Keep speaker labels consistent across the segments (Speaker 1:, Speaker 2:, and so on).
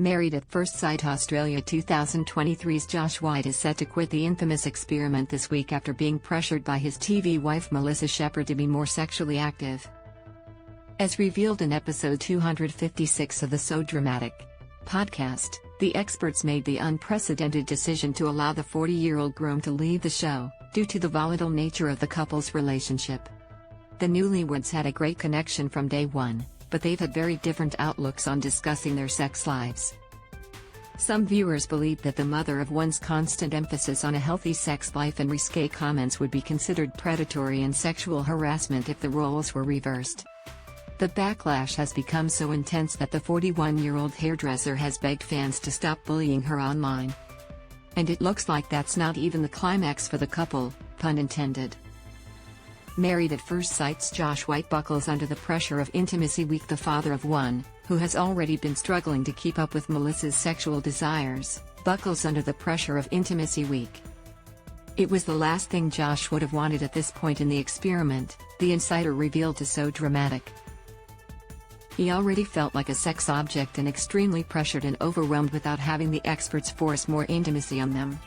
Speaker 1: Married at First Sight Australia 2023's Josh White is set to quit the infamous experiment this week after being pressured by his TV wife Melissa Sheppard to be more sexually active. As revealed in episode 256 of the So Dramatic podcast, the experts made the unprecedented decision to allow the 40-year-old groom to leave the show, due to the volatile nature of the couple's relationship. The newlyweds had a great connection from day one, but they've had very different outlooks on discussing their sex lives. Some viewers believe that the mother of one's constant emphasis on a healthy sex life and risque comments would be considered predatory and sexual harassment if the roles were reversed. The backlash has become so intense that the 41-year-old hairdresser has begged fans to stop bullying her online. And it looks like that's not even the climax for the couple, pun intended. Married at First Sight's Josh White buckles under the pressure of Intimacy Week. The father of one, who has already been struggling to keep up with Melissa's sexual desires, buckles under the pressure of Intimacy Week. It was the last thing Josh would have wanted at this point in the experiment, the insider revealed to So Dramatic. He already felt like a sex object and extremely pressured and overwhelmed without having the experts force more intimacy on them.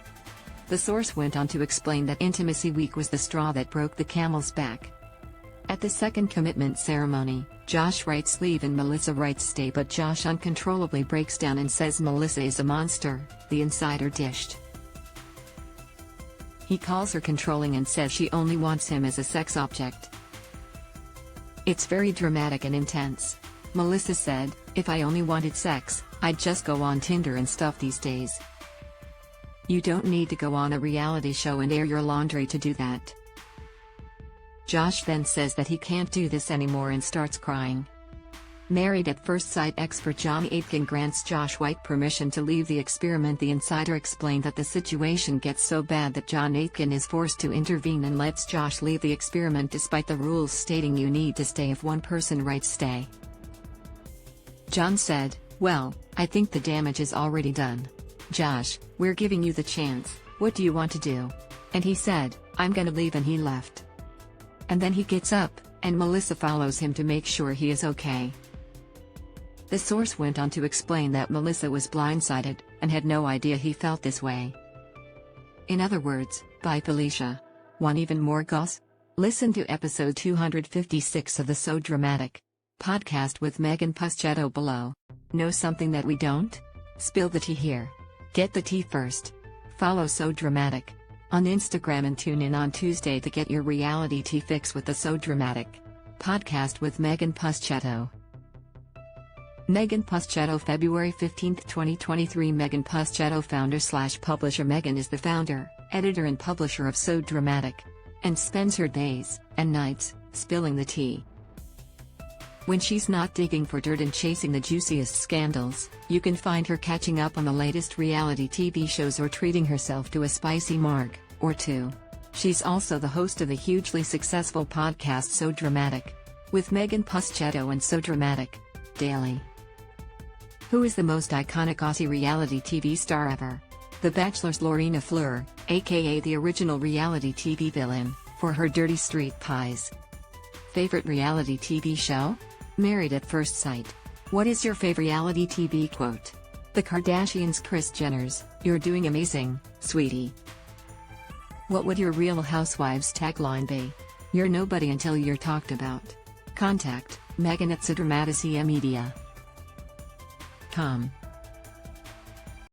Speaker 1: The source went on to explain that Intimacy Week was the straw that broke the camel's back. At the second commitment ceremony, Josh writes leave and Melissa writes stay, but Josh uncontrollably breaks down and says Melissa is a monster, the insider dished. He calls her controlling and says she only wants him as a sex object. It's very dramatic and intense. Melissa said, "If I only wanted sex, I'd just go on Tinder and stuff these days. You don't need to go on a reality show and air your laundry to do that." Josh then says that he can't do this anymore and starts crying. Married at First Sight expert John Aitken grants Josh White permission to leave the experiment. The insider explained that the situation gets so bad that John Aitken is forced to intervene and lets Josh leave the experiment despite the rules stating you need to stay if one person writes stay. John said, "Well, I think the damage is already done. Josh, we're giving you the chance, what do you want to do?" And he said, "I'm gonna leave," and he left. And then he gets up, and Melissa follows him to make sure he is okay. The source went on to explain that Melissa was blindsided, and had no idea he felt this way. In other words, bye Felicia. Want even more goss? Listen to episode 256 of the So Dramatic podcast with Megan Puschetto below. Know something that we don't? Spill the tea here. Get the tea first. Follow So Dramatic on Instagram and tune in on Tuesday to get your reality tea fix with the So Dramatic podcast with Megan Puschetto. Megan Puschetto, February 15, 2023. Megan Puschetto, founder/publisher. Megan is the founder, editor and publisher of So Dramatic, and spends her days and nights spilling the tea. When she's not digging for dirt and chasing the juiciest scandals, you can find her catching up on the latest reality TV shows or treating herself to a spicy marg or two. She's also the host of the hugely successful podcast So Dramatic with Megan Puschetto and So Dramatic Daily. Who is the most iconic Aussie reality TV star ever? The Bachelor's Lorena Fleur, aka the original reality TV villain, for her Dirty Street Pies. Favorite reality TV show? Married at First Sight. What is your favorite reality TV quote? The Kardashians. Kris Jenner's, "You're doing amazing, sweetie." What would your Real Housewives tagline be? "You're nobody until you're talked about." Contact Megan at SoDramaticaMedia.com.